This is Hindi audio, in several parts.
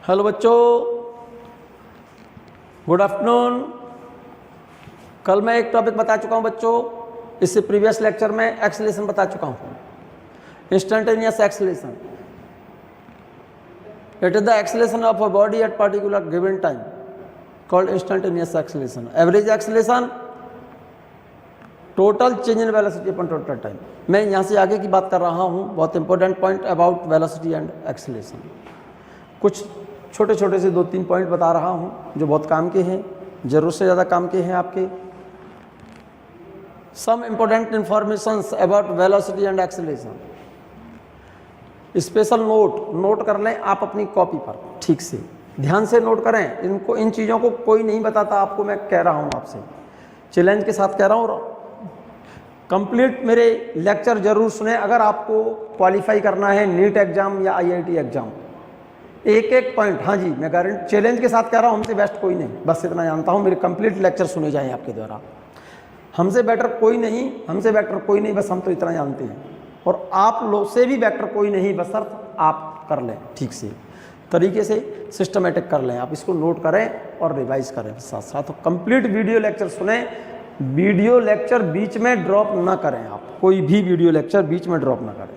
हेलो बच्चों, गुड आफ्टरनून। कल मैं एक टॉपिक बता चुका हूं बच्चों, इससे प्रीवियस लेक्चर में एक्सेलेरेशन बता चुका हूं। Instantaneous acceleration, it is the acceleration of a body at particular given time called instantaneous acceleration. Average acceleration, total change in velocity upon total time. मैं यहाँ से आगे की बात कर रहा हूँ, बहुत important point about velocity and acceleration. कुछ छोटे छोटे से 2-3 पॉइंट बता रहा हूँ जो बहुत काम के हैं, ज़रूरत से ज़्यादा काम के हैं आपके। Some important informations about velocity and acceleration. Special note कर लें आप अपनी कॉपी पर, ठीक से ध्यान से नोट करें इनको। इन चीज़ों को कोई नहीं बताता आपको, मैं कह रहा हूँ आपसे, चैलेंज के साथ कह रहा हूँ। कंप्लीट मेरे लेक्चर जरूर सुने अगर आपको क्वालिफाई करना है नीट एग्जाम या IIT एग्जाम। एक एक पॉइंट, हाँ जी, मैं गारंटी चैलेंज के साथ कह रहा हूँ, हमसे बेस्ट कोई नहीं, बस इतना जानता हूँ। मेरे कंप्लीट लेक्चर सुने जाएं आपके द्वारा। हमसे बेटर कोई नहीं, हमसे बेटर कोई नहीं, बस हम तो इतना जानते हैं। और आप लोग से भी बेटर कोई नहीं, बस सिर्फ आप कर लें ठीक से, तरीके से सिस्टमेटिक कर लें। आप इसको नोट करें और रिवाइज करें साथ साथ। तो कंप्लीट वीडियो लेक्चर सुने, वीडियो लेक्चर बीच में ड्रॉप ना करें आप, कोई भी वीडियो लेक्चर बीच में ड्रॉप ना करें,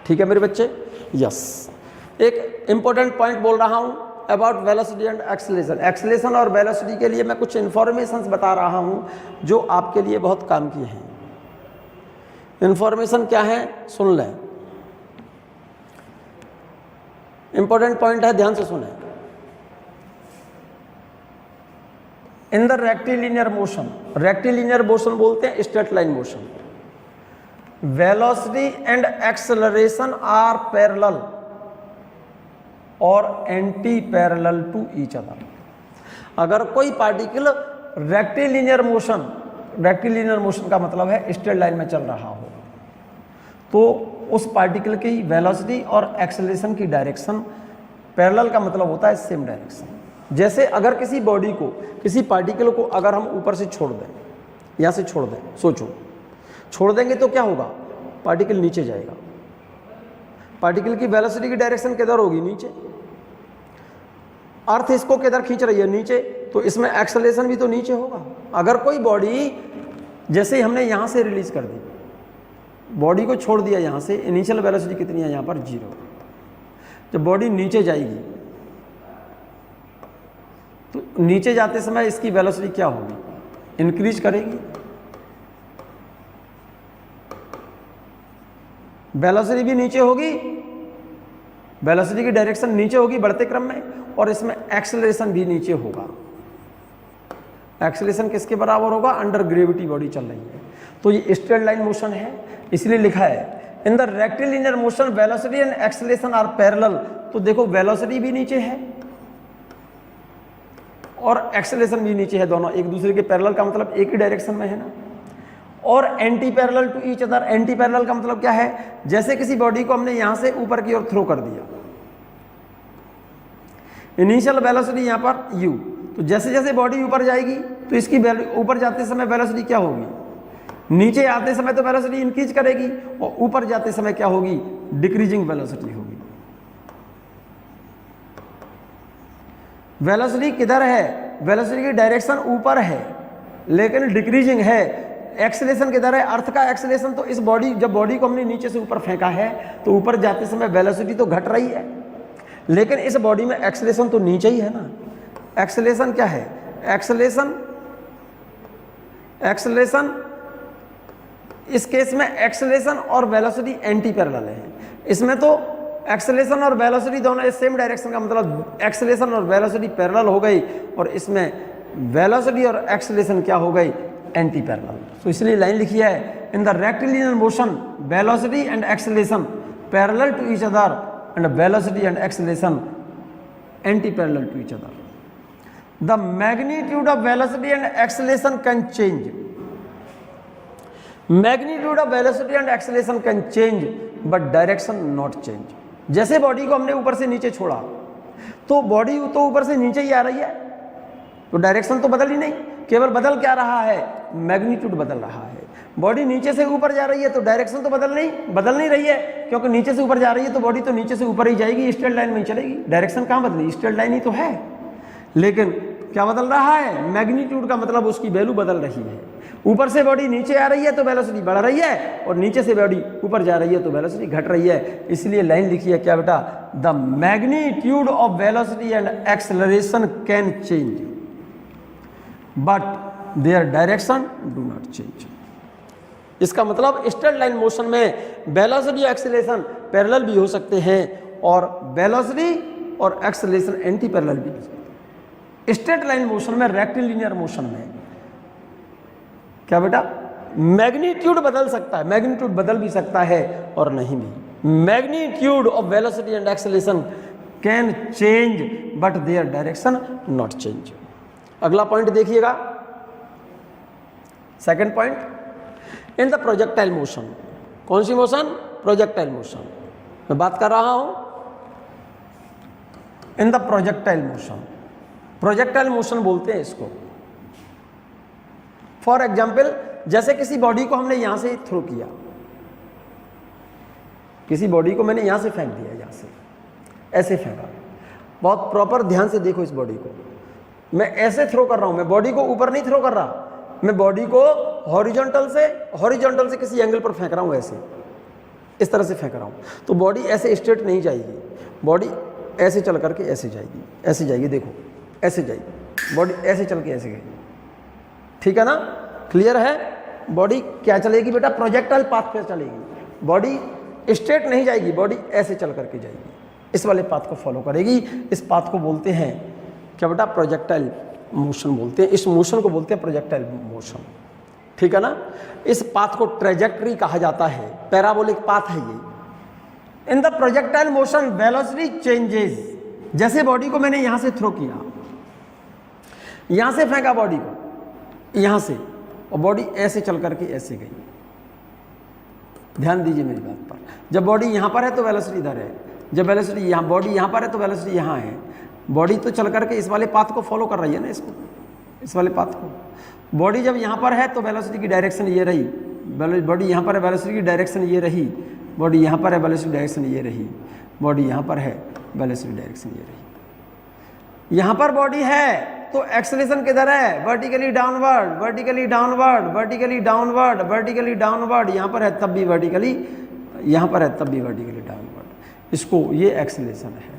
ठीक है मेरे बच्चे। यस, एक इंपॉर्टेंट पॉइंट बोल रहा हूं about velocity and acceleration. Acceleration और वेलोसिटी के लिए मैं कुछ इंफॉर्मेशंस बता रहा हूं जो आपके लिए बहुत काम की हैं। इंफॉर्मेशन क्या है सुन लें, इंपॉर्टेंट पॉइंट है, ध्यान से सुने। In the rectilinear motion, rectilinear motion बोलते हैं straight line motion, velocity and acceleration are parallel और anti parallel to each other. अगर कोई particle rectilinear motion, rectilinear motion का मतलब है स्ट्रेट लाइन में चल रहा हो, तो उस पार्टिकल की वेलोसिटी और एक्सेलरेशन की डायरेक्शन, पैरेलल का मतलब होता है सेम डायरेक्शन। जैसे अगर किसी बॉडी को, किसी पार्टिकल को अगर हम ऊपर से छोड़ दें, यहाँ से छोड़ दें, सोचो छोड़ देंगे तो क्या होगा, पार्टिकल नीचे जाएगा। पार्टिकल की वेलोसिटी की डायरेक्शन किधर होगी, नीचे। अर्थ इसको किधर खींच रही है, नीचे, तो इसमें एक्सेलरेशन भी तो नीचे होगा। अगर कोई बॉडी, जैसे हमने यहाँ से रिलीज कर दी, बॉडी को छोड़ दिया यहाँ से, इनिशियल वेलोसिटी कितनी है यहाँ पर, 0। जब बॉडी नीचे जाएगी तो नीचे जाते समय इसकी वेलोसिटी क्या होगी, इंक्रीज करेगी। वेलोसिटी भी नीचे होगी, वेलोसिटी की डायरेक्शन नीचे होगी बढ़ते क्रम में, और इसमें एक्सेलरेशन भी नीचे होगा। एक्सेलरेशन किसके बराबर होगा, अंडर ग्रेविटी बॉडी चल रही है, तो ये स्ट्रेट लाइन मोशन है, इसलिए लिखा है in the rectilinear motion velocity and acceleration are parallel. तो देखो वेलोसिटी भी नीचे है और एक्सेलरेशन भी नीचे है, दोनों एक दूसरे के पैरेलल का मतलब एक ही डायरेक्शन में है ना। और anti parallel to each other, anti parallel का मतलब क्या है, जैसे किसी बॉडी को हमने यहां से ऊपर की ओर थ्रो कर दिया, इनिशियल वेलोसिटी यहां पर u, तो जैसे जैसे बॉडी ऊपर जाएगी तो इसकी ऊपर जाते समय वेलोसिटी क्या होगी, नीचे आते समय तो वेलोसिटी इंक्रीज करेगी, और ऊपर जाते समय क्या होगी, डिक्रीजिंग वेलोसिटी होगी। वेलोसिटी किधर है, वेलोसिटी की डायरेक्शन ऊपर है लेकिन डिक्रीजिंग है। एक्सेलरेशन किधर है, अर्थ का एक्सेलरेशन तो इस बॉडी, जब बॉडी को हमने नीचे से ऊपर फेंका है तो ऊपर जाते समय वेलोसिटी तो घट रही है, लेकिन इस बॉडी में एक्सेलरेशन तो नीचे ही है ना। एक्सेलरेशन क्या है, एक्सेलरेशन इस केस में एक्सेलरेशन और वेलोसिटी एंटी पैरेलल है। इसमें तो एक्सेलरेशन और वेलोसिटी दोनों सेम डायरेक्शन का मतलब एक्सेलरेशन और वेलोसिटी पैरेलल हो गई, और इसमें वेलोसिटी और एक्सेलरेशन क्या हो गई, एंटी पैरेलल। तो इसलिए लाइन लिखी है in the rectilinear motion velocity and acceleration parallel to each other and velocity and acceleration anti parallel to each other. The magnitude of velocity and acceleration can change, magnitude of velocity and acceleration can change but direction not change. जैसे बॉडी को हमने ऊपर से नीचे छोड़ा तो बॉडी तो ऊपर से नीचे ही आ रही है, तो डायरेक्शन तो बदल ही नहीं, केवल बदल क्या रहा है, मैग्नीट्यूड बदल रहा है। बॉडी नीचे से ऊपर जा रही है तो डायरेक्शन तो बदल नहीं रही है, क्योंकि नीचे से ऊपर जा रही है तो बॉडी तो नीचे से ऊपर ही जाएगी, स्ट्रेट लाइन में ही चलेगी। डायरेक्शन कहाँ बदली, स्ट्रेट लाइन ही तो है, लेकिन क्या बदल रहा है, मैग्नीट्यूड का मतलब उसकी वैल्यू बदल रही है। ऊपर से बॉडी नीचे आ रही है तो वेलोसिटी बढ़ रही है, और नीचे से बॉडी ऊपर जा रही है तो वेलोसिटी घट रही है। इसलिए लाइन लिखी है क्या बेटा, the magnitude of velocity and acceleration can change but their direction do not change. इसका मतलब स्ट्रेट लाइन मोशन में वेलोसिटी और एक्सेलरेशन पैरेलल भी हो सकते हैं, और वेलोसिटी और एक्सेलरेशन एंटी पैरेलल भी हो सकते हैं। स्ट्रेट लाइन मोशन में, रेक्टिलिनियर मोशन में क्या बेटा, मैग्नीट्यूड बदल सकता है, मैग्नीट्यूड बदल भी सकता है और नहीं भी। Magnitude of velocity and acceleration can change but their direction not change. अगला पॉइंट देखिएगा, second point, in the projectile motion. कौन सी मोशन, प्रोजेक्टाइल मोशन मैं बात कर रहा हूं। In the projectile motion, projectile motion बोलते हैं इसको। फॉर एग्जाम्पल, जैसे किसी बॉडी को हमने यहां से थ्रो किया, किसी बॉडी को मैंने यहां से फेंक दिया, यहां से ऐसे फेंका, बहुत प्रॉपर ध्यान से देखो इस बॉडी को। मैं ऐसे थ्रो कर रहा हूं, मैं बॉडी को ऊपर नहीं थ्रो कर रहा, मैं बॉडी को हॉरिजॉन्टल से किसी एंगल पर फेंक रहा हूं, ऐसे इस तरह से फेंक रहा हूं। तो बॉडी ऐसे स्ट्रेट नहीं जाएगी, बॉडी ऐसे चल करके ऐसे जाएगी, ऐसे जाएगी, देखो ऐसे जाएगी बॉडी, ऐसे चल के ऐसे गई, ठीक है ना, क्लियर है। बॉडी क्या चलेगी बेटा, प्रोजेक्टाइल पाथ पे चलेगी, बॉडी स्ट्रेट नहीं जाएगी, बॉडी ऐसे चल करके जाएगी, इस वाले पाथ को फॉलो करेगी। इस पाथ को बोलते हैं क्या बेटा, प्रोजेक्टाइल मोशन बोलते हैं। इस मोशन को बोलते हैं प्रोजेक्टाइल मोशन, ठीक है ना। इस पाथ को ट्रेजेक्टरी कहा जाता है, पैराबोलिक पाथ है ये। In the projectile motion velocity changes, जैसे बॉडी को मैंने यहां से थ्रो किया, यहां से फेंका बॉडी को यहां से, और बॉडी ऐसे चल करके ऐसे गई। ध्यान दीजिए मेरी बात पर, जब बॉडी यहां पर है तो वेलोसिटी इधर है, जब वेलोसिटी यहां, बॉडी यहां पर है तो वेलोसिटी यहां है। बॉडी तो चल करके इस वाले पाथ को फॉलो कर रही है ना, इसको, इस वाले पाथ को। बॉडी जब यहाँ पर है तो वेलोसिटी की डायरेक्शन ये रही, बॉडी यहाँ पर है वेलोसिटी की डायरेक्शन ये रही, बॉडी यहाँ पर है वेलोसिटी डायरेक्शन ये रही, बॉडी यहाँ पर है वेलोसिटी डायरेक्शन ये रही। यहाँ पर बॉडी है तो एक्सेलरेशन किधर है, vertically downward, vertically downward, vertically downward, vertically downward. यहाँ पर है तब भी वर्टिकली, यहाँ पर है तब भी वर्टिकली डाउनवर्ड। इसको, ये एक्सेलरेशन है।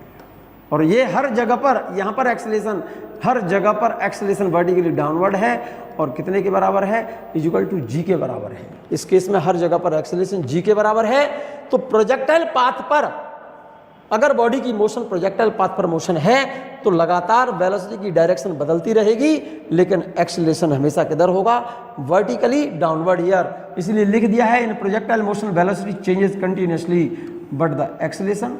और ये हर जगह पर, यहाँ पर एक्सेलरेशन, हर जगह पर एक्सेलरेशन वर्टिकली डाउनवर्ड है, और कितने के बराबर है, इक्वल टू जी के बराबर है। इस केस में हर जगह पर एक्सेलरेशन जी के बराबर है। तो प्रोजेक्टाइल पाथ पर अगर बॉडी की मोशन प्रोजेक्टाइल पाथ पर मोशन है तो लगातार वेलोसिटी की डायरेक्शन बदलती रहेगी, लेकिन एक्सेलरेशन हमेशा किधर होगा, वर्टिकली डाउनवर्ड ईयर। इसलिए लिख दिया है, in projectile motion velocity changes continuously but the acceleration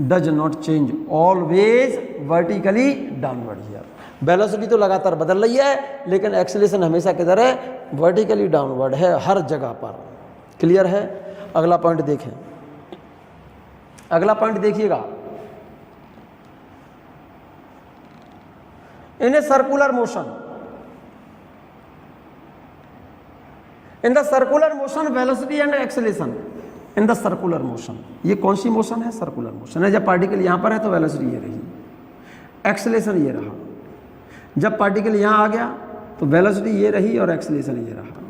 does not change always vertically downward year. Velocity तो लगातार बदल रही है, लेकिन एक्सेलरेशन हमेशा किधर है, वर्टिकली डाउनवर्ड है हर जगह पर। क्लियर है। अगला पॉइंट देखें, अगला पॉइंट देखिएगा, in a circular motion, in the circular motion velocity and acceleration in the circular motion. ये कौन सी मोशन है, सर्कुलर मोशन है। जब पार्टिकल यहां पर है तो वेलोसिटी ये रही, एक्सेलरेशन ये रहा। जब पार्टिकल यहां आ गया तो वेलोसिटी ये रही और एक्सेलरेशन ये रहा।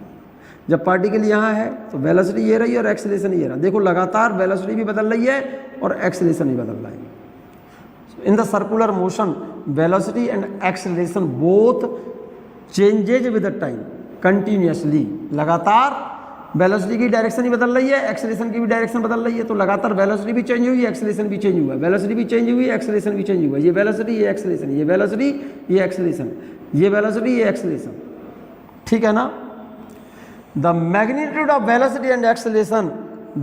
जब पार्टिकल यहाँ है तो वेलोसिटी ये रही और एक्सेलरेशन ये रहा। देखो लगातार वेलोसिटी भी बदल रही है और एक्सेलरेशन भी बदल रहा है। In the circular motion velocity and acceleration both changes with the time continuously. लगातार वेलोसिटी की डायरेक्शन ही बदल रही है, एक्सेलरेशन की भी डायरेक्शन बदल रही है। तो लगातार वेलोसिटी भी चेंज हुई, एक्सेलरेशन भी चेंज हुआ, वेलोसिटी भी चेंज हुई, एक्सेलरेशन भी चेंज हुआ। ये वेलोसिटी, ये एक्सेलरेशन, ये वेलोसिटी, ये एक्सेलरेशन, ये वेलोसिटी, ये एक्सेलरेशन, ठीक है ना। The magnitude of velocity and acceleration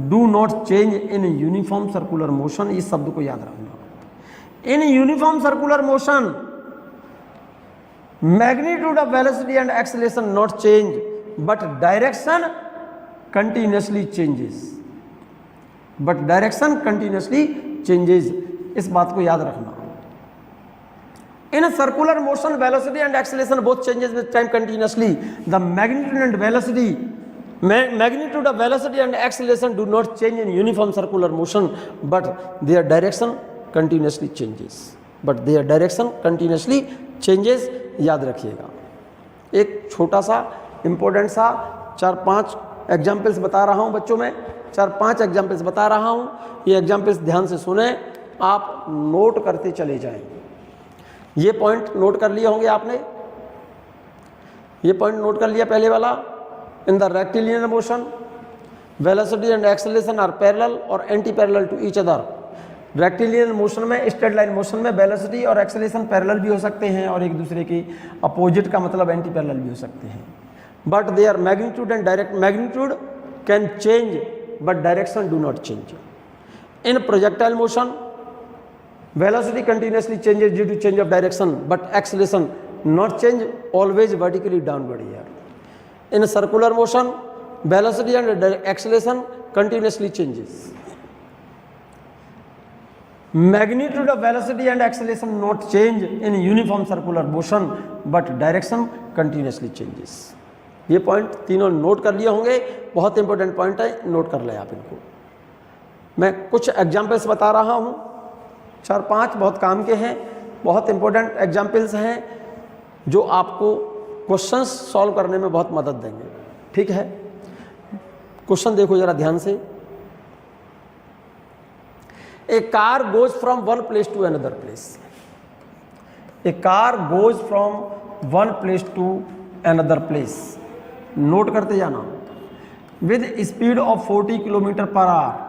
do not change in uniform circular motion। इस शब्द को याद रखना। In uniform circular motion, magnitude of velocity and acceleration not change, but direction continuously changes। But direction continuously changes। इस बात को याद रखना। In a circular motion, velocity and acceleration both changes with time continuously. The magnitude and velocity Magnitude of velocity and acceleration do not change in uniform circular motion, but their direction continuously changes. याद रखिएगा। एक छोटा सा इंपॉर्टेंट सा 4-5 एग्जाम्पल्स बता रहा हूँ बच्चों में, 4-5 एग्जाम्पल्स बता रहा हूँ। ये एग्जाम्पल्स ध्यान से सुने, आप नोट करते चले जाएं। ये पॉइंट नोट कर लिए होंगे आपने, ये पॉइंट नोट कर लिया पहले वाला। In the rectilinear motion velocity and acceleration are parallel और anti parallel to each other. Rectilinear motion में, स्ट्रेट लाइन मोशन में वेलोसिटी और एक्सेलरेशन पैरेलल भी हो सकते हैं और एक दूसरे की अपोजिट का मतलब एंटी पैरेलल भी हो सकते हैं। But there magnitude and direct magnitude can change but direction do not change. In projectile motion velocity continuously changes due to change of direction, but acceleration not change, always vertically downward here. In circular motion, velocity and acceleration continuously changes. Magnitude of velocity and acceleration not change in uniform circular motion, but direction continuously changes. ये पॉइंट तीनों नोट कर लिए होंगे, बहुत इंपॉर्टेंट पॉइंट है, नोट कर लें आप इनको। मैं कुछ एग्जाम्पल्स बता रहा हूँ, 4-5 बहुत काम के हैं, बहुत इंपॉर्टेंट एग्जाम्पल्स हैं जो आपको क्वेश्चंस सॉल्व करने में बहुत मदद देंगे। ठीक है, क्वेश्चन देखो जरा ध्यान से। A car goes from one place to another place. A car goes from one place to another place. Note करते जाना। With speed of 40 kilometre per hour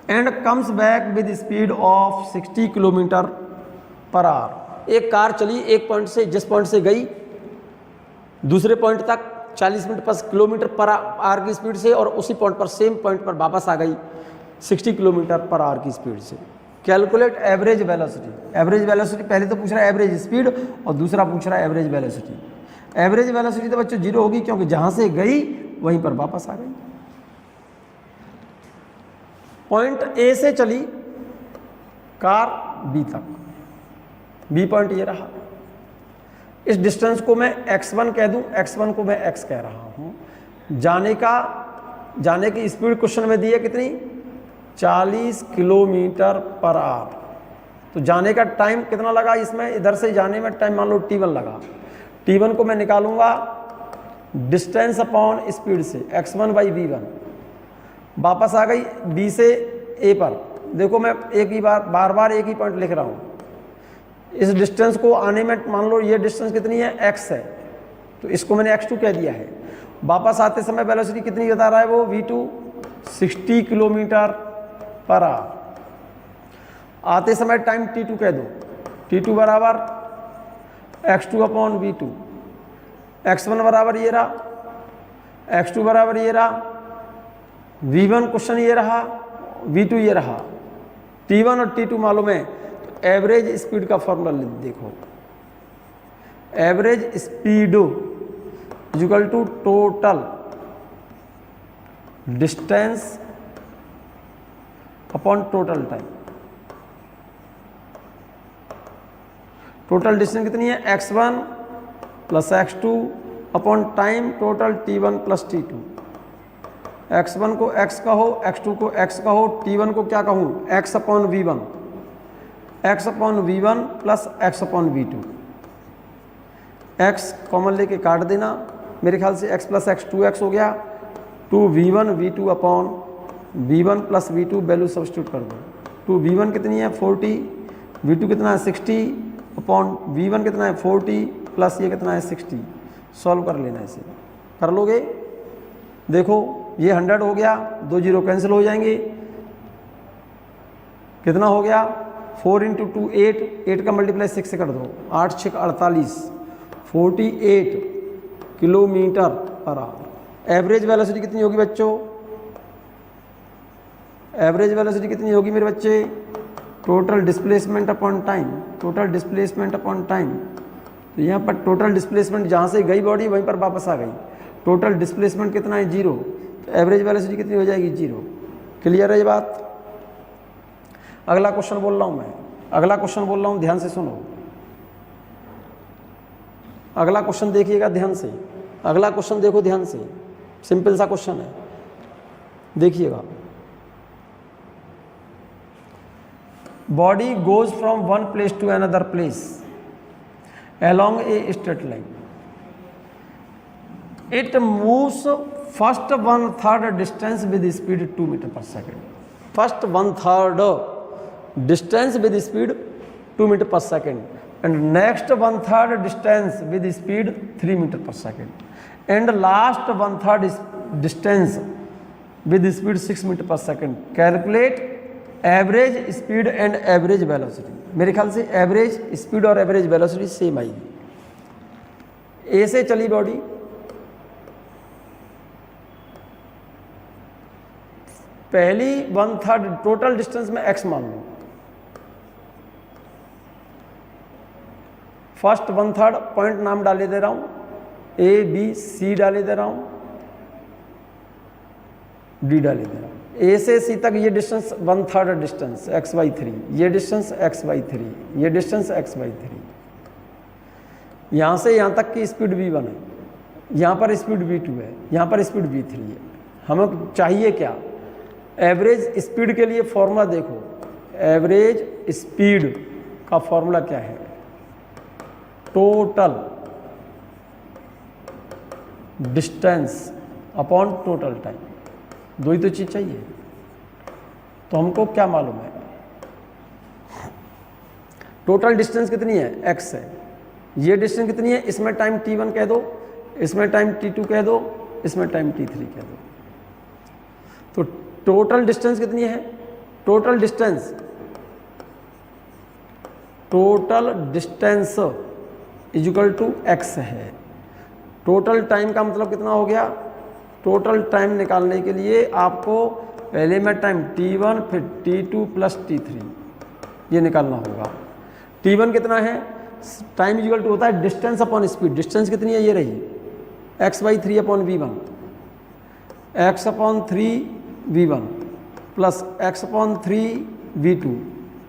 and comes back with speed of 60 kilometre per hour. एक कार चली एक पॉइंट से, जिस पॉइंट से गई दूसरे पॉइंट तक 40 मिनट पर किलोमीटर पर आवर की स्पीड से, और उसी पॉइंट पर सेम पॉइंट पर वापस आ गई 60 किलोमीटर पर आवर की स्पीड से। Calculate average velocity. Average velocity पहले तो पूछ रहा है एवरेज स्पीड और दूसरा पूछ रहा है एवरेज वेलोसिटी। एवरेज वेलोसिटी तो बच्चों 0 होगी, क्योंकि जहाँ से गई वहीं पर वापस आ गई। पॉइंट ए से चली कार बी तक, बी पॉइंट ये रहा। इस डिस्टेंस को मैं x1 कह दूं, x1 को मैं x कह रहा हूं। जाने की स्पीड क्वेश्चन में दी है कितनी, 40 किलोमीटर पर आवर। तो जाने का टाइम कितना लगा इसमें, इधर से जाने में टाइम मान लो t1 लगा। t1 को मैं निकालूंगा डिस्टेंस अपॉन स्पीड से, x1 बाई v1। वापस आ गई बी से ए पर। देखो मैं एक ही बार बार एक ही पॉइंट लिख रहा हूँ। इस डिस्टेंस को आने में मान लो ये डिस्टेंस कितनी है, x है, तो इसको मैंने x2 कह दिया है। वापस आते समय वेलोसिटी कितनी बता रहा है वो, v2 60 किलोमीटर पर आवर। आते समय टाइम t2 कह दो, t2 बराबर x2 अपॉन v2। x1 बराबर ये रहा, x2 बराबर ये रहा, v1 क्वेश्चन ये रहा, v2 ये रहा। t1 और t2 मालूम है, तो एवरेज स्पीड का फॉर्मूला देखो। Average speed equal to total distance upon total time. Total distance कितनी है, x1 plus x2 upon time total t1 plus t2। x1 को x कहो, x2 को x कहो, t1 को क्या कहूँ, x upon v1। x upon v1 plus x upon v2। x common लेके काट देना, मेरे ख्याल से x प्लस x 2x हो गया। 2v1 v2 upon v1 plus v2 value substitute कर दो। 2v1 कितनी है 40, v2 कितना है 60 अपॉन v1 कितना है 40 प्लस ये कितना है 60। सॉल्व कर लेना, इसे कर लोगे। देखो ये 100 हो गया, 2 0 कैंसिल हो जाएंगे। कितना हो गया, 4 इंटू 2 8, 8 का मल्टीप्लाई 6 से कर दो, 8 6 48, 48 kilometre per our. Average velocity कितनी होगी बच्चों, एवरेज वेलोसिटी कितनी होगी मेरे बच्चे, total displacement upon time. Total displacement upon time, तो यहाँ पर टोटल डिस्प्लेसमेंट जहाँ से गई बॉडी वहीं पर वापस आ गई। टोटल डिस्प्लेसमेंट कितना है 0, तो एवरेज वेलोसिटी कितनी हो जाएगी 0। क्लियर है ये बात। अगला क्वेश्चन बोल रहा हूँ मैं, अगला क्वेश्चन बोल रहा हूँ, ध्यान से सुनो। अगला क्वेश्चन देखिएगा ध्यान से, अगला क्वेश्चन देखो ध्यान से। सिंपल सा क्वेश्चन है, देखिएगा। Body goes from one place to another place along a straight line. It moves first 1/3 distance with speed 2 meter per second. First 1/3 distance with speed 2 meter per second, and next 1/3 distance with speed 3 meter per second, and last 1/3 distance with speed 6 meter per second. Calculate average speed and average velocity. मेरे ख्याल से एवरेज स्पीड और एवरेज वेलोसिटी सेम आएगी। ए से चली बॉडी, पहली 1/3 टोटल डिस्टेंस में x मान लो, फर्स्ट 1/3 पॉइंट नाम डाले दे रहा हूं, ए बी सी डाले दे रहा हूं, डी डाले दे रहा हूं। ए से सी तक ये डिस्टेंस 1/3 डिस्टेंस x/3, ये डिस्टेंस x/3, ये डिस्टेंस x/3। यहाँ से यहाँ तक की स्पीड v1 है, यहाँ पर स्पीड v2 है, यहाँ पर स्पीड v3 है। हमें चाहिए क्या? एवरेज स्पीड के लिए फॉर्मूला देखो, एवरेज स्पीड का फॉर्मूला क्या है? Total distance upon total time. दो ही तो चीज चाहिए। तो हमको क्या मालूम है? टोटल डिस्टेंस कितनी है? x है। ये डिस्टेंस कितनी है? इसमें टाइम t1 कह दो, इसमें टाइम t2 कह दो, इसमें टाइम t3 कह दो। तो टोटल डिस्टेंस कितनी है? Total distance is equal to x है। टोटल टाइम का मतलब कितना हो गया? टोटल टाइम निकालने के लिए आपको पहले में टाइम t1 फिर t2 प्लस t3 ये निकालना होगा। t1 कितना है? टाइम इक्वल टू होता है डिस्टेंस अपॉन स्पीड। डिस्टेंस कितनी है? ये रही x/3 upon v1, x/3v1 plus x/3v2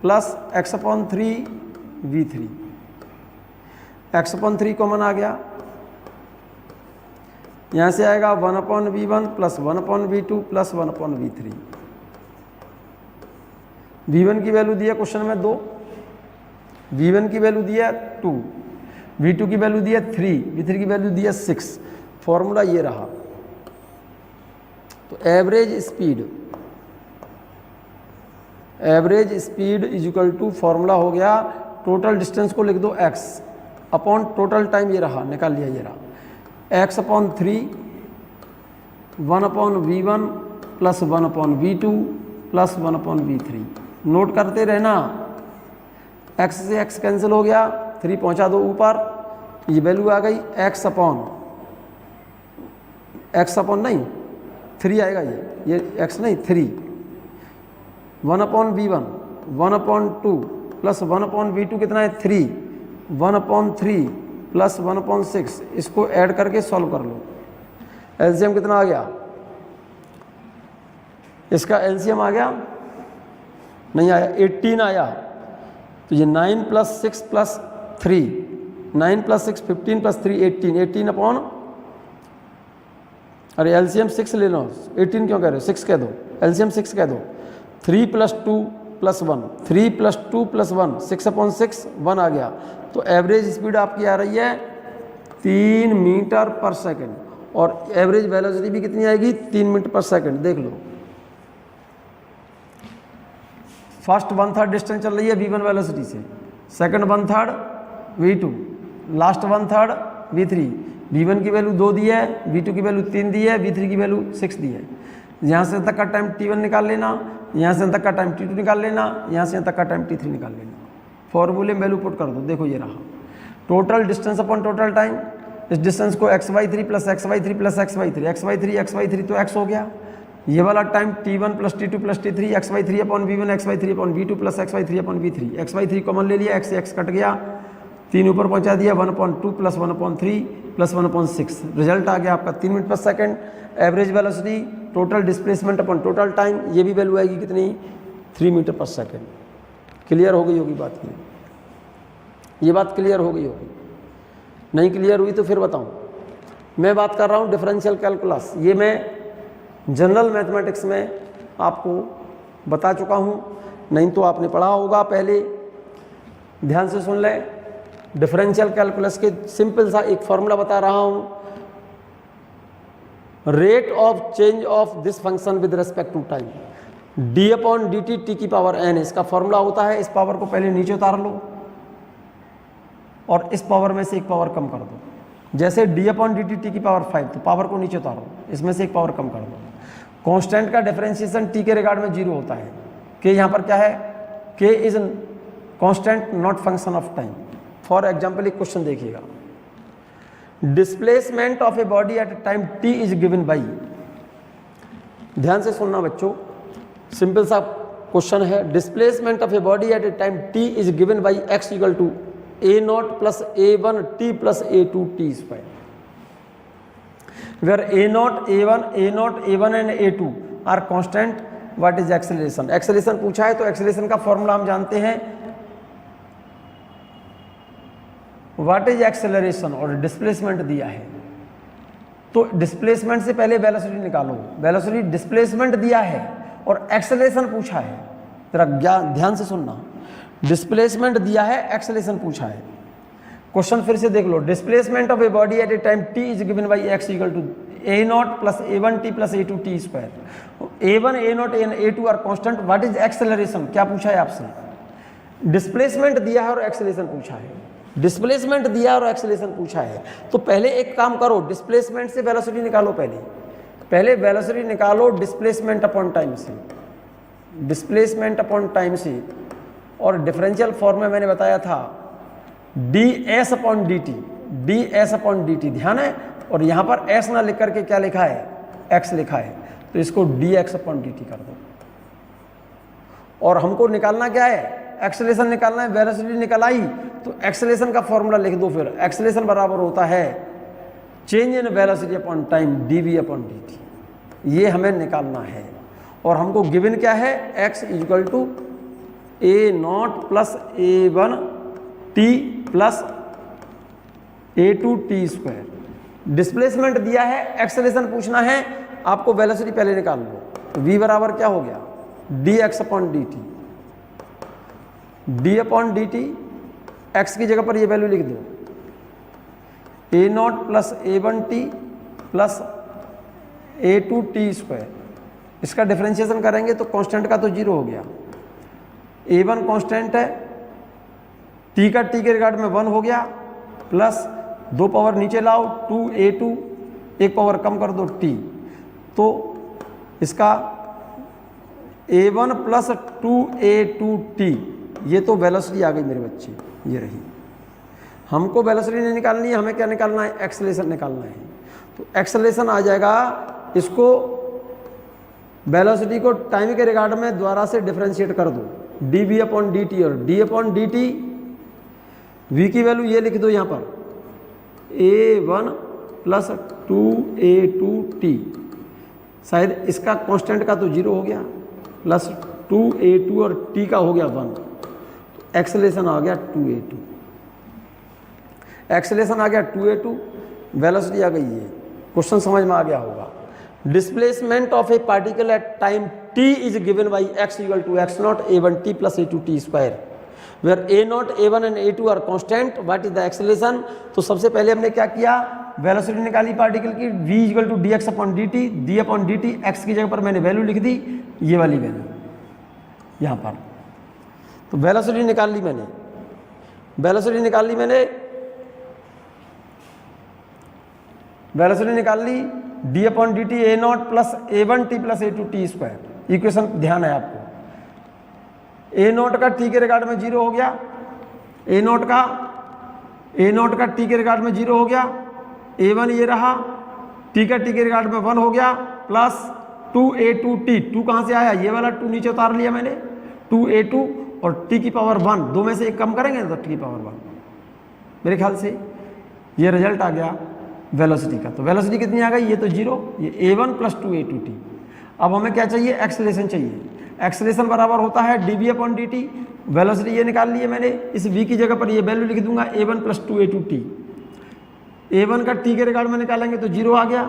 plus x/3v3। x/3 common आ गया, यहाँ से आएगा 1/v1 plus 1/v2 plus 1/v3। v1 की वैल्यू दी है क्वेश्चन में 2, v1 की वैल्यू दी है 2, v2 की वैल्यू दी है 3, v3 की वैल्यू दी है 6। फॉर्मूला ये रहा। तो average speed is equal to formula हो गया, टोटल डिस्टेंस को लिख दो x अपॉन टोटल टाइम, ये रहा, निकाल लिया, ये रहा x/3 1/v1 plus 1/v2 plus 1/v3। Note करते रहना, x से x कैंसिल हो गया, 3 पहुंचा दो ऊपर, ये वैल्यू आ गई x अपॉन नहीं 3 आएगा, ये x नहीं 3। 1/v1 1/2 प्लस 1/v2 कितना है 3, 1/3 प्लस 1/6। इसको ऐड करके सॉल्व कर लो। एलसीएम कितना आ गया? इसका एलसीएम आ गया? नहीं आया, 18 आया। तो ये 9 plus 6 plus 3, 9 plus 6 15 plus 3 18, 18 upon, अरे एलसीएम 6 ले लो, 18 क्यों कह रहे हो? 6 कह दो, एलसीएम 6 कह दो। 3 प्लस 2 प्लस 1, 3 प्लस 2 प्लस 1, 6/6 1 आ गया। तो एवरेज स्पीड आपकी आ रही है 3 मीटर पर सेकंड, और एवरेज वेलोसिटी भी कितनी आएगी? 3 मीटर पर सेकंड। देख लो, फर्स्ट 1/3 डिस्टेंस चल रही है v1 वेलोसिटी से, second 1/3 v2, last 1/3 v3। v1 की वैल्यू 2 दी है, v2 की वैल्यू 3 दी है, v3 की वैल्यू 6 दी है। यहाँ से तक का टाइम t1 निकाल लेना, यहाँ से तक का टाइम t2 निकाल लेना, यहाँ से तक का टाइम t3 निकाल लेना। फॉर्मूले में वैल्यू पुट कर दो। देखो ये रहा total distance upon total time. इस डिस्टेंस को x/3 plus x/3 plus x/3, x/3 तो x हो गया। ये वाला time t1 plus t2 plus t3, x/3 upon v1, x/3 upon v2 plus x/3 upon v3। x/3 common ले लिया, x से x कट गया, 3 ऊपर पहुंचा दिया, 1/2 प्लस 1/3 प्लस 1/6। रिजल्ट आ गया आपका 3 मिनट पर second. Average velocity, total displacement upon total time, ये भी वैल्यू आएगी कितनी? 3 मीटर पर सेकंड। क्लियर हो गई होगी बात की? ये बात क्लियर हो गई होगी। नहीं क्लियर हुई तो फिर बताऊं। मैं बात कर रहा हूँ डिफरेंशियल कैलकुलस, ये मैं जनरल मैथमेटिक्स में आपको बता चुका हूँ, नहीं तो आपने पढ़ा होगा पहले। ध्यान से सुन लें, डिफरेंशियल कैलकुलस के सिंपल सा एक फॉर्मूला बता रहा हूँ। Rate of change of this function with respect to time, D upon D T, T की पावर एन, इसका फॉर्मूला होता है। इस पावर को पहले नीचे उतार लो और इस पावर में से एक पावर कम कर दो। जैसे D upon D T, T की पावर 5, तो पावर को नीचे उतारो, इसमें से एक पावर कम कर दो। कांस्टेंट का डिफरेंशिएशन टी के रिगार्ड में 0 होता है। के यहाँ पर क्या है, K is constant not function of time. For example एक क्वेश्चन देखिएगा, displacement of a body at a time T is given by, ध्यान से सुनना बच्चों, सिंपल सा क्वेश्चन है। Displacement of a body at a time T is given by x equal to a0 plus a1 t plus a2 t square, where a0 a1 and a2 are constant. What is acceleration? Acceleration पूछा है तो acceleration का फॉर्मूला हम जानते हैं। What is acceleration और डिस्प्लेसमेंट दिया है, तो डिस्प्लेसमेंट से पहले वेलोसिटी निकालो। वेलोसिटी डिस्प्लेसमेंट दिया है और एक्सेलरेशन पूछा है, जरा ध्यान से सुनना। डिस्प्लेसमेंट दिया है, एक्सेलरेशन पूछा है। क्वेश्चन फिर से देख लो, displacement of a body at a time T is given by x equal to a0 plus a1 t plus a2 t square. a1 a0 and a2 are constant. What is acceleration, क्या पूछा है आपसे? डिस्प्लेसमेंट दिया है और एक्सेलरेशन पूछा है। डिस्प्लेसमेंट दिया और एक्सेलरेशन पूछा है, तो पहले एक काम करो, डिस्प्लेसमेंट से वेलोसिटी निकालो। पहले वेलोसिटी निकालो डिस्प्लेसमेंट अपॉन टाइम से, डिस्प्लेसमेंट अपॉन टाइम से। और डिफरेंशियल फॉर्म में मैंने बताया था D S upon D T, D S upon D T, ध्यान है। और यहाँ पर एस ना लिख करके क्या लिखा है, एक्स लिखा है, तो इसको D x upon D T कर दो। और हमको निकालना क्या है, एक्सेलरेशन निकालना है। वेलोसिटी निकल आई तो एक्सेलरेशन का फॉर्मूला लिख दो। फिर एक्सेलरेशन बराबर होता है change in velocity upon time D we upon D T, ये हमें निकालना है। और हमको गिवन क्या है, X equal to a0 plus a1 t plus a2 t square. Displacement दिया है, एक्सेलरेशन पूछना है, आपको वेलोसिटी पहले निकाल लो। तो v बराबर क्या हो गया, dx upon D T, D upon D T, x की जगह पर ये वैल्यू लिख दो, a0 plus a1 t plus a2 t square. इसका डिफरेंशिएशन करेंगे तो कांस्टेंट का तो 0 हो गया, a1 कांस्टेंट है, t का t के रिगार्ड में 1 हो गया, प्लस 2 पावर नीचे लाओ 2a2, एक पावर कम कर दो t, तो इसका a1 प्लस 2a2t, ये तो वेलोसिटी आ गई मेरे बच्चे, ये रही। हमको वेलोसिटी नहीं निकालनी है, हमें क्या निकालना है, एक्सेलरेशन निकालना है। तो एक्सेलरेशन आ जाएगा, इसको वेलोसिटी को टाइम के रिगार्ड में द्वारा से डिफरेंशिएट कर दो, d we upon D t, और d upon D t, v की वैल्यू ये लिख दो यहाँ पर, a1 प्लस 2a2t, शायद इसका कांस्टेंट का तो 0 हो गया, प्लस 2a2 और t का हो गया 1, तो एक्सेलरेशन आ गया 2a2, एक्सेलरेशन आ गया 2a2, वेलोसिटी आ गई है। क्वेश्चन समझ में आ गया होगा। Displacement of a particle at time t is given by x equal to x0 a1 t plus a2 t square, where a0 a1 and a2 are constant. What is the acceleration? तो सबसे पहले हमने क्या किया, वेलोसिटी निकाली पार्टिकल की, v equal to dx upon dt, d upon dt, x की जगह पर मैंने वैल्यू लिख दी, ये वाली वैल्यू यहाँ पर। तो वेलोसिटी निकाल ली मैंने, वेलोसिटी निकाल ली मैंने, वेलोसिटी निकाल ली, d upon D t a0 plus a1 t plus a2 t square. Equation ध्यान है आपको, a0 का t के रिगार्ड में 0 हो गया, a0 का t के रिगार्ड में 0 हो गया, a1 ये रहा, t का t के रिगार्ड में 1 हो गया, प्लस 2a2t, 2 कहाँ से आया, ये वाला 2 नीचे उतार लिया मैंने, 2a2 और t की पावर 1, दो में से एक कम करेंगे तो t की पावर 1, मेरे ख्याल से ये रिजल्ट आ गया वेलोसिटी का। तो वेलोसिटी कितनी आ गई, ये तो 0, ये a1 प्लस 2a2t। अब हमें क्या चाहिए, एक्सेलरेशन चाहिए। एक्सेलरेशन बराबर होता है dv अपॉन dt, वेलोसिटी ये निकाल ली है मैंने, इस v की जगह पर ये वैल्यू लिख दूंगा a1 प्लस 2a2t, a1 का t के रिगार्ड में निकालेंगे तो 0 आ गया,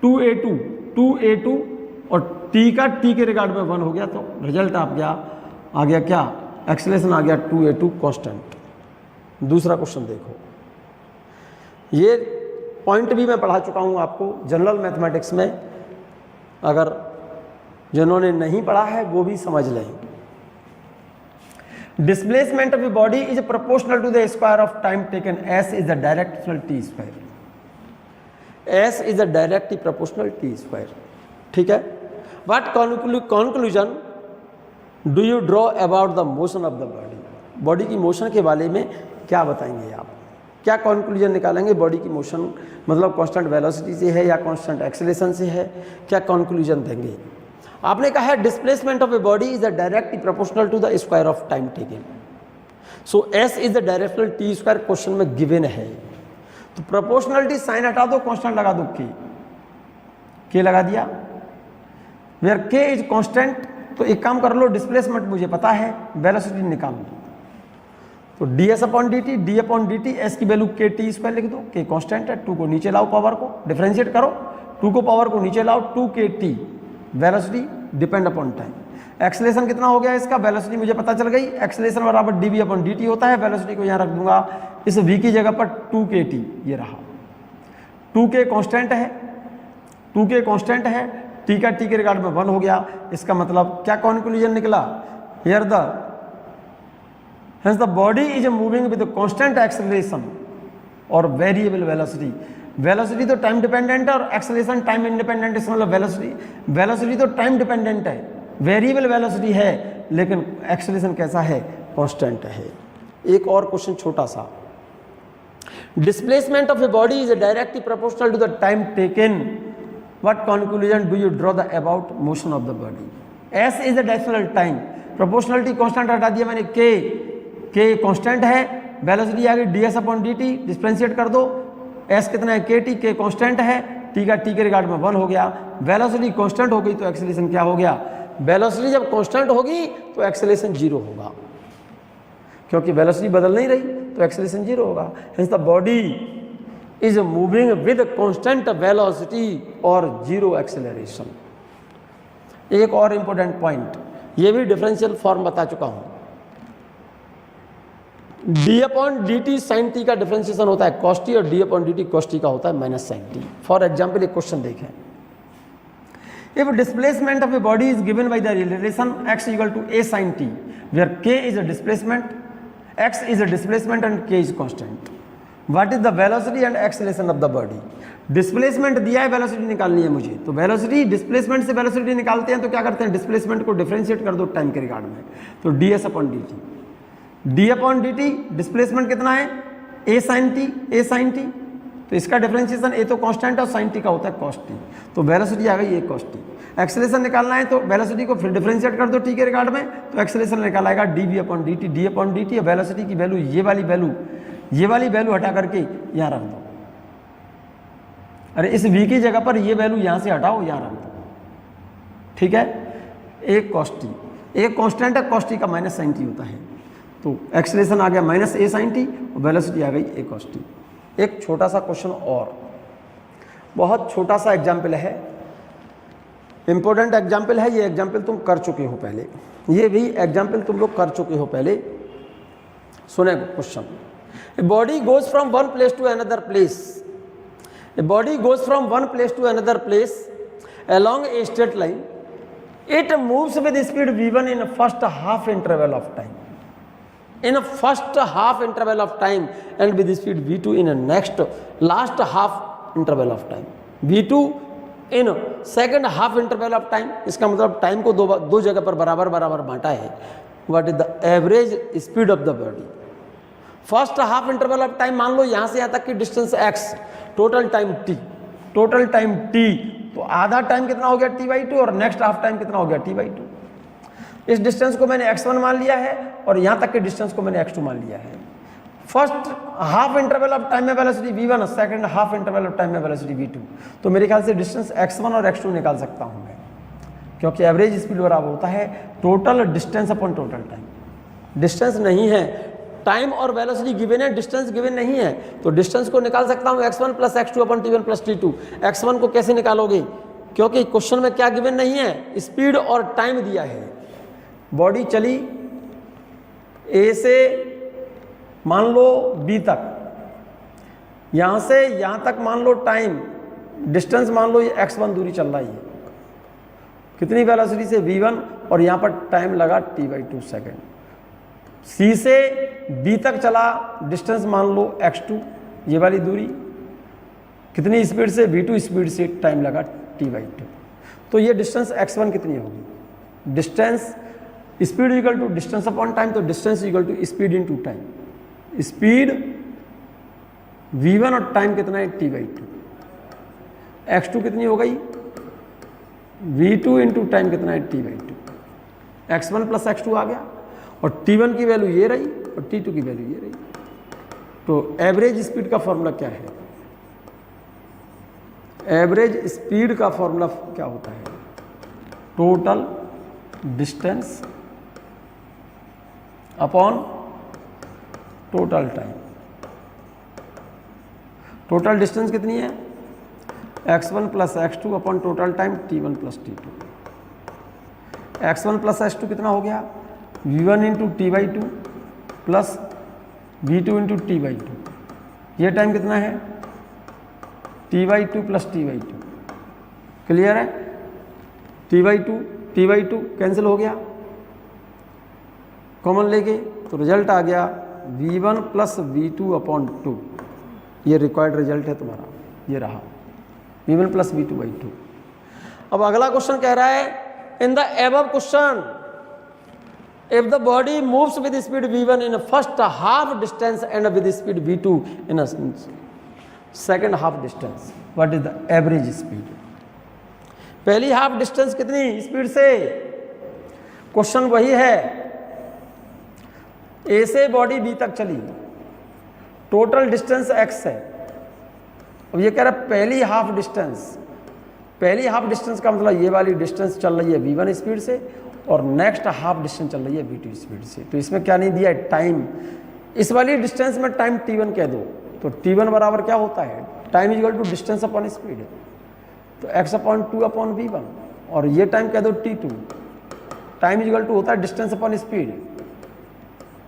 2a2 और t का t के रिगार्ड में 1 हो गया, तो रिजल्ट आ गया क्या, एक्सेलरेशन आ गया 2a2 कांस्टेंट। दूसरा क्वेश्चन देखो, ये पॉइंट भी मैं पढ़ा चुका हूँ आपको जनरल मैथमेटिक्स में, अगर जिन्होंने नहीं पढ़ा है वो भी समझ लें। Displacement of a body is proportional to the square of time taken, S is the directional T square, S is the directly proportional T square, ठीक है। What conclusion do you draw about the motion of the body, body की मोशन के बारे में क्या बताएंगे आप, क्या कंक्लूजन निकालेंगे, बॉडी की मोशन मतलब कांस्टेंट वेलोसिटी से है या कांस्टेंट एक्सेलरेशन से है, क्या कंक्लूजन देंगे। आपने कहा है displacement of a body is directly proportional to the square of time taken, so S is the directional T square question में गिवन है, तो प्रोपोर्शनलिटी साइन हटा दो, कांस्टेंट लगा दो के लगा दिया, वेयर के इज कांस्टेंट, तो एक काम कर लो, डिस्प्लेसमेंट मुझे पता है, वेलोसिटी निकाल लो, तो ds upon dt, d upon dt, s की वैल्यू के टी स्क्वायर लिख दो, के कांस्टेंट है, 2 को नीचे लाओ, पावर को डिफरेंशिएट करो, 2 को पावर को नीचे लाओ, 2 के T, velocity depend upon time. Acceleration कितना हो गया इसका, वेलोसिटी मुझे पता चल गई, एक्सेलरेशन बराबर dv अपॉन dt होता है, वेलोसिटी को यहाँ रख दूंगा इस v की जगह पर 2 के टी, ये रहा 2 के कांस्टेंट है, 2 के कांस्टेंट है, t का t के रिगार्ड में 1 हो गया, इसका मतलब क्या कंक्लूजन निकला, here the hence the body is moving with a constant acceleration और वेरिएबल वेलोसिटी, वेलोसिटी तो टाइम डिपेंडेंट है और एक्सेलरेशन टाइम इंडिपेंडेंट, इसका मतलब वेलोसिटी तो टाइम डिपेंडेंट है, वेरिएबल वेलोसिटी है, लेकिन एक्सेलरेशन कैसा है, कांस्टेंट है। एक और क्वेश्चन छोटा सा, displacement of a body is directly proportional to the time taken, what conclusion do you draw the about motion of the body, S is the directional time, proportionality constant हटा दिया मैंने, के कांस्टेंट है, वेलोसिटी आ गई ds अपॉन dt, डिफरेंशिएट कर दो, s कितना है kt, के कांस्टेंट है, t का t के रिगार्ड में 1 हो गया, वेलोसिटी कांस्टेंट हो गई तो एक्सेलरेशन क्या हो गया, वेलोसिटी जब कांस्टेंट होगी तो एक्सेलरेशन 0 होगा, क्योंकि वेलोसिटी बदल नहीं रही तो एक्सेलरेशन 0 होगा, hence the body is moving with constant velocity और 0 एक्सेलरेशन। एक और इंपॉर्टेंट पॉइंट, ये भी डिफरेंशियल फॉर्म बता चुका हूं, d upon D T sine T का डिफरेंशिएशन होता है कॉस टी और d upon D T cos T का होता है minus sine T. For example एक क्वेश्चन देखें, if displacement of a body is given by the relation x equal to a sin t, where k is a displacement, x is a displacement and k is constant, what is the velocity and acceleration of the body. Displacement दिया है, वेलोसिटी निकालनी है मुझे, तो वेलोसिटी डिस्प्लेसमेंट से वेलोसिटी निकालते हैं तो क्या करते हैं, डिस्प्लेसमेंट को डिफरेंशिएट कर दो टाइम के रिगार्ड में, तो ds upon dt, d upon dt displacement कितना है, a sin t, तो इसका डिफरेंशिएशन a तो कांस्टेंट है और sin t का होता है cos t, तो वेलोसिटी आ गई a cos t। एक्सेलरेशन निकालना है तो वेलोसिटी को फिर डिफरेंशिएट कर दो t के रिगार्ड में, तो एक्सेलरेशन निकाल आएगा dv upon dt, d upon dt, velocity की वैल्यू ये वाली वैल्यू हटा करके यहाँ रख दो, अरे इस v की जगह पर ये वैल्यू यहाँ से हटाओ, यहाँ रख दो, ठीक है, a cos t, एक कांस्टेंट है, cos t का माइनस sin t होता है, तो एक्सेलरेशन आ गया माइनस a sin t और वेलोसिटी आ गई a cos t। एक छोटा सा क्वेश्चन और, बहुत छोटा सा एग्जाम्पल है, इंपॉर्टेंट एग्जाम्पल है, ये एग्जाम्पल तुम कर चुके हो पहले, ये भी एग्जाम्पल तुम लोग कर चुके हो पहले। सुने question, a body goes from one place to another place, a body goes from one place to another place along a straight line, it moves with speed v1 in first half interval of time, in a first half interval of time, and with speed v2 in a next last half interval of time, v2 in second half interval of time। इसका मतलब टाइम को दो जगह पर बराबर बराबर बांटा है। What is the average speed of the body, first half interval of time मान लो यहाँ से यहाँ तक की distance x, total time t, तो आधा टाइम कितना हो गया t/2 और नेक्स्ट हाफ टाइम कितना हो गया t/2। इस डिस्टेंस को मैंने x1 मान लिया है और यहाँ तक के डिस्टेंस को मैंने x2 मान लिया है। First half interval of time में velocity v1, second half interval of time में वेलोसिटी v2, तो मेरे ख्याल से डिस्टेंस x1 और x2 निकाल सकता हूँ मैं, क्योंकि एवरेज स्पीड बराबर होता है total distance upon total time. Distance नहीं है, टाइम और वेलोसिटी गिवन है, डिस्टेंस गिवन नहीं है, तो डिस्टेंस को निकाल सकता हूँ x1 plus X two upon t1 plus t2। x1 को कैसे निकालोगे, क्योंकि क्वेश्चन में क्या गिवन नहीं है, स्पीड और टाइम दिया है। बॉडी चली A से मान लो B तक, यहाँ से यहाँ तक मान लो टाइम, डिस्टेंस मान लो ये x1 दूरी चल रही है, कितनी वेलोसिटी से v1, और यहाँ पर टाइम लगा t/2 सेकेंड। C से B तक चला, डिस्टेंस मान लो x2, ये वाली दूरी, कितनी स्पीड से, v2 स्पीड से, टाइम लगा t/2। तो ये डिस्टेंस x1 कितनी होगी, distance speed equal to distance upon time, तो distance equal to speed into time. Speed v1 और टाइम कितना है t/2। x2 कितनी हो गई, v2 इंटू टाइम कितना है t/2। x1 प्लस x2 आ गया, और t1 की वैल्यू ये रही और t2 की वैल्यू ये रही। तो एवरेज स्पीड का फॉर्मूला क्या है, एवरेज स्पीड का फॉर्मूला क्या होता है, total distance upon total time. Total distance कितनी है, x1 plus x2 upon total time t1 plus t2। x1 plus x2 कितना हो गया, v1 into t/2 plus v2 into t/2। ये टाइम कितना है, t/2 प्लस t/2। क्लियर है, t/2 कैंसिल हो गया, कॉमन लेके, तो रिजल्ट आ गया v1 प्लस v2 अपॉन 2। ये रिक्वायर्ड रिजल्ट है तुम्हारा, ये रहा v1 प्लस v2/2। अब अगला क्वेश्चन कह रहा है, in the above question if the body moves with speed v1 in first half distance and with speed v2 in second half distance, what is the average speed. पहली हाफ डिस्टेंस कितनी स्पीड से, क्वेश्चन वही है, ए से बॉडी बी तक चली, टोटल डिस्टेंस x है। अब ये कह रहा है पहली हाफ डिस्टेंस, पहली हाफ डिस्टेंस का मतलब ये वाली डिस्टेंस चल रही है v1 स्पीड से, और नेक्स्ट हाफ डिस्टेंस चल रही है v2 स्पीड से। तो इसमें क्या नहीं दिया है, टाइम। इस वाली डिस्टेंस में टाइम t1 कह दो, तो t1 बराबर क्या होता है, time equal to distance upon speed, तो x/2 अपॉन v1, और ये टाइम कह दो t2, टाइम इक्वल टू होता है distance upon speed,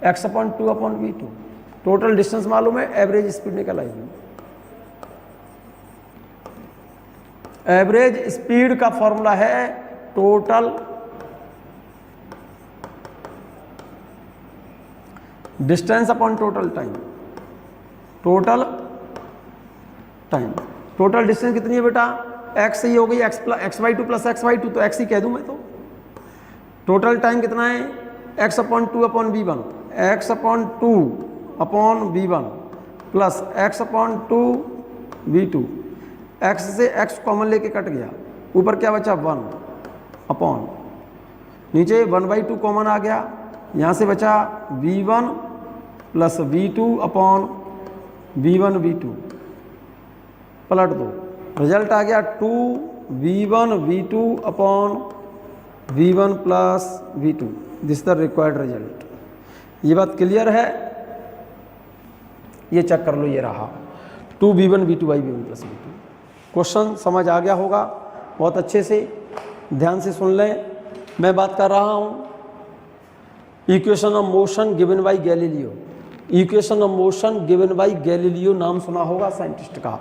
x/2 upon v2। Total distance मालूम है, एवरेज स्पीड निकल आएगी। एवरेज स्पीड का फॉर्मूला है total distance upon total time. Total time, total distance कितनी है बेटा, x ही हो गई, x/2 प्लस x/2, तो x ही कह दूं मैं तो। टोटल टाइम कितना है, x/2 upon v1, x/2 upon v1 plus x/2 v2। x से x कॉमन लेके कट गया, ऊपर क्या बचा 1 अपॉन, नीचे 1/2 कॉमन आ गया, यहाँ से बचा v1 plus v2 upon v1 v2, पलट दो, रिजल्ट आ गया 2v1 v2 upon v1 plus v2। This the required result. ये बात क्लियर है, ये चेक कर लो, ये रहा 2v1 v2 by v1 plus v2। Question समझ आ गया होगा, बहुत अच्छे से ध्यान से सुन लें। मैं बात कर रहा हूँ equation of motion given by Galileo. Equation of motion given by Galileo, नाम सुना होगा साइंटिस्ट का।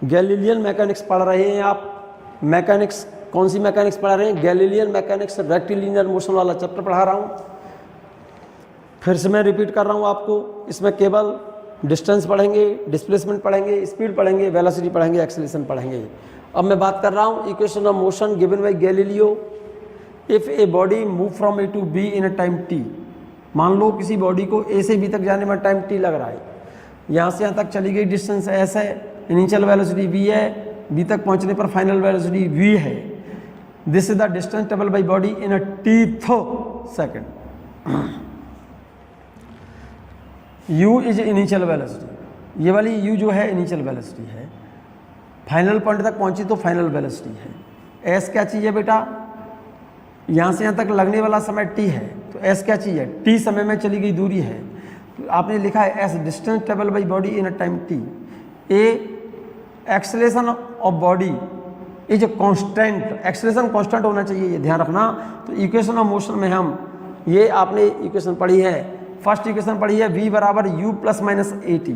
गैलीलियन मैकेनिक्स पढ़ रहे हैं आप, मैकेनिक्स कौन सी मैकेनिक्स पढ़ा रहे हैं, गैलीलियन मैकेनिक्स, रेक्टिलिनियर मोशन वाला चैप्टर पढ़ा रहा हूँ। फिर से मैं रिपीट कर रहा हूँ आपको, इसमें केवल डिस्टेंस पढ़ेंगे, डिस्प्लेसमेंट पढ़ेंगे, स्पीड पढ़ेंगे, वेलोसिटी पढ़ेंगे, एक्सेलरेशन पढ़ेंगे। अब मैं बात कर रहा हूँ equation of motion given by Galileo. If a body move from A to B in a time T, मान लो किसी बॉडी को ए से बी तक जाने में टाइम टी लग रहा है, यहाँ से यहाँ तक चली गई डिस्टेंस एस है, इनिशियल वेलोसिटी वी है, बी तक पहुँचने पर फाइनल वेलोसिटी वी है। This is the distance travel by body in a teeth second. u is initial velocity, ये वाली u जो है इनिशियल वेलोसिटी है, फाइनल पॉइंट तक पहुंची तो फाइनल वेलोसिटी है। s क्या चीज़ है बेटा, यहाँ से यहाँ तक लगने वाला समय t है, तो s क्या चीज़ है, t समय में चली गई दूरी है। तो आपने लिखा है S distance travel by body in a time T, A acceleration of body is a constant, acceleration constant होना चाहिए, ये ध्यान रखना। तो इक्वेशन ऑफ मोशन में हम ये आपने इक्वेशन पढ़ी है, फर्स्ट इक्वेशन पढ़ी है v बराबर u plus minus a t,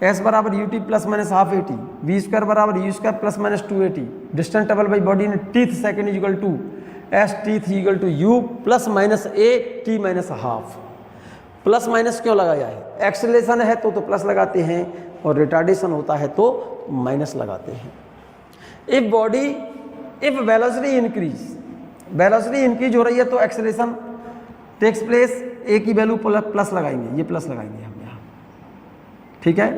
s बराबर u t plus minus half a t, v square बराबर u square plus minus 2at, distance travel by body in tth second is equal to s tth equal to u plus minus a t minus half. Plus minus क्यों लगाया है? एक्सेलरेशन है तो प्लस लगाते हैं और रिटार्डेशन होता है तो माइनस लगाते हैं। If body if velocity increase हो रही है तो एक्सेलरेशन टेक्स प्लेस, ए की वैल्यू प्लस लगाएंगे, ये प्लस लगाएंगे हम यहाँ, ठीक है।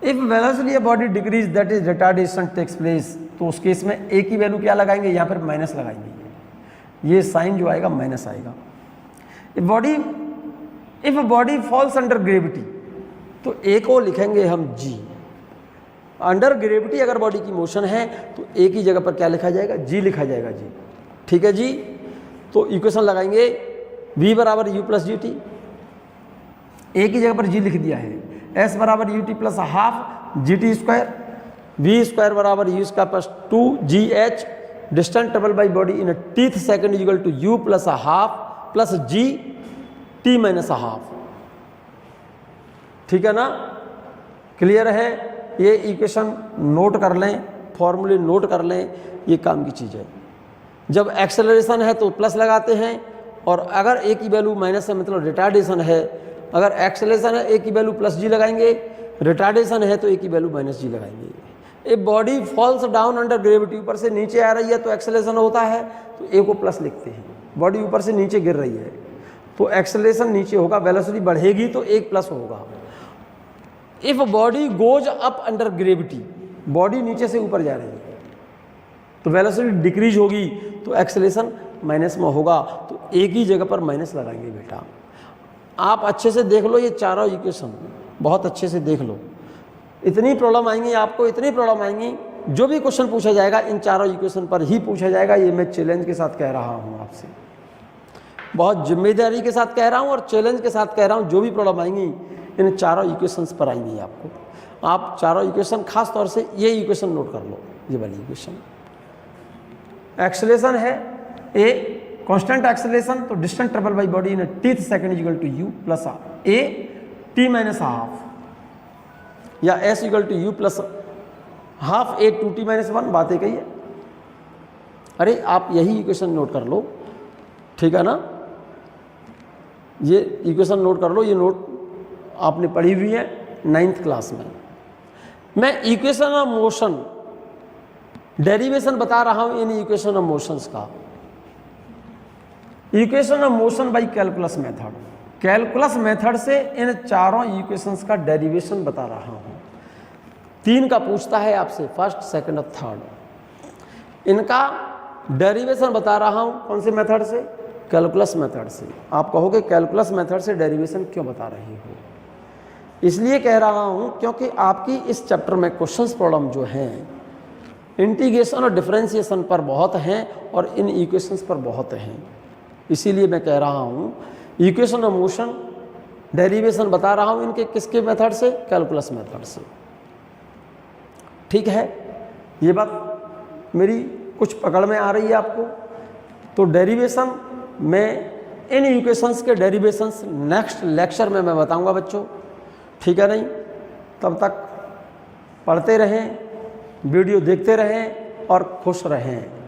If velocity of body decrease that is retardation takes place, तो उस केस में ए की वैल्यू क्या लगाएंगे? यहाँ पर माइनस लगाएंगे, ये साइन जो आएगा माइनस आएगा। If body falls under gravity, तो ए को लिखेंगे हम जी। अंडर ग्रेविटी अगर बॉडी की मोशन है तो ए की जगह पर क्या लिखा जाएगा? जी लिखा जाएगा जी, ठीक है जी। तो इक्वेशन लगाएंगे v बराबर u plus g t, a की जगह पर जी लिख दिया है, s बराबर u t plus half g t square, v square बराबर u square plus 2gh, distance travel by body in tth second equal to u plus half plus g t minus half, ठीक है ना, क्लियर है। ये इक्वेशन नोट कर लें, फॉर्मूले नोट कर लें, ये काम की चीज़ है। जब एक्सेलरेशन है तो प्लस लगाते हैं, और अगर ए की वैल्यू माइनस है मतलब रिटार्डेशन है, अगर एक्सेलरेशन है ए की वैल्यू प्लस जी लगाएंगे, रिटार्डेशन है तो ए की वैल्यू माइनस जी लगाएंगे। A body falls down under gravity, ऊपर से नीचे आ रही है तो एक्सेलरेशन होता है तो ए को प्लस लिखते हैं। बॉडी ऊपर से नीचे गिर रही है तो एक्सेलरेशन नीचे होगा, वेलोसिटी बढ़ेगी तो एक प्लस होगा। If body goes up under gravity, body नीचे से ऊपर जा रही है तो वेलोसिटी डिक्रीज होगी तो एक्सेलरेशन माइनस में होगा, तो एक ही जगह पर माइनस लगाएंगे बेटा। आप अच्छे से देख लो ये चारों इक्वेशन, बहुत अच्छे से देख लो। इतनी प्रॉब्लम आएंगी आपको, इतनी प्रॉब्लम आएंगी, जो भी क्वेश्चन पूछा जाएगा इन चारों इक्वेशन पर ही पूछा जाएगा। ये मैं चैलेंज के साथ कह रहा हूँ आपसे, बहुत जिम्मेदारी के साथ कह रहा हूँ और चैलेंज के साथ कह रहा हूँ। जो भी प्रॉब्लम आएंगी इन चारों इक्वेशंस पर आएंगी आपको। आप चारों इक्वेशन, खास तौर से ये इक्वेशन नोट कर लो, ये वाली इक्वेशन। एक्सेलरेशन है ए कांस्टेंट एक्सेलरेशन, तो distance travel by body in tth second equal to u plus a t minus half, या s equal to u plus half a 2t minus 1, बात एक ही है। अरे आप यही इक्वेशन नोट कर लो, ठीक है ना, ये इक्वेशन नोट कर लो। ये नोट आपने पढ़ी हुई है 9th क्लास में। मैं इक्वेशन ऑफ मोशन डेरिवेशन बता रहा हूं इन इक्वेशन ऑफ मोशंस का। Equation of motion by calculus method, calculus method से इन चारों इक्वेशंस का डेरिवेशन बता रहा हूं। 3 का पूछता है आपसे, फर्स्ट, सेकंड और थर्ड। इनका डेरिवेशन बता रहा हूं कौन से मेथड से? कैलकुलस मेथड से। आप कहोगे कैलकुलस मेथड से डेरिवेशन क्यों बता रही हो? इसलिए कह रहा हूं क्योंकि आपकी इस चैप्टर में क्वेश्चंस प्रॉब्लम जो हैं इंटीग्रेशन और डिफरेंशिएशन पर बहुत हैं और इन इक्वेशंस पर बहुत हैं। इसीलिए मैं कह रहा हूं इक्वेशन ऑफ मोशन डेरिवेशन बता रहा हूं इनके किसके मेथड से? कैलकुलस मेथड से, ठीक है। ये बात मेरी कुछ पकड़ में आ रही है आपको? तो डेरिवेशन में इन इक्वेशंस के डेरिवेशंस नेक्स्ट लेक्चर में मैं बताऊंगा बच्चों, ठीक है नहीं? तब तक पढ़ते रहें, वीडियो देखते रहें और खुश रहें।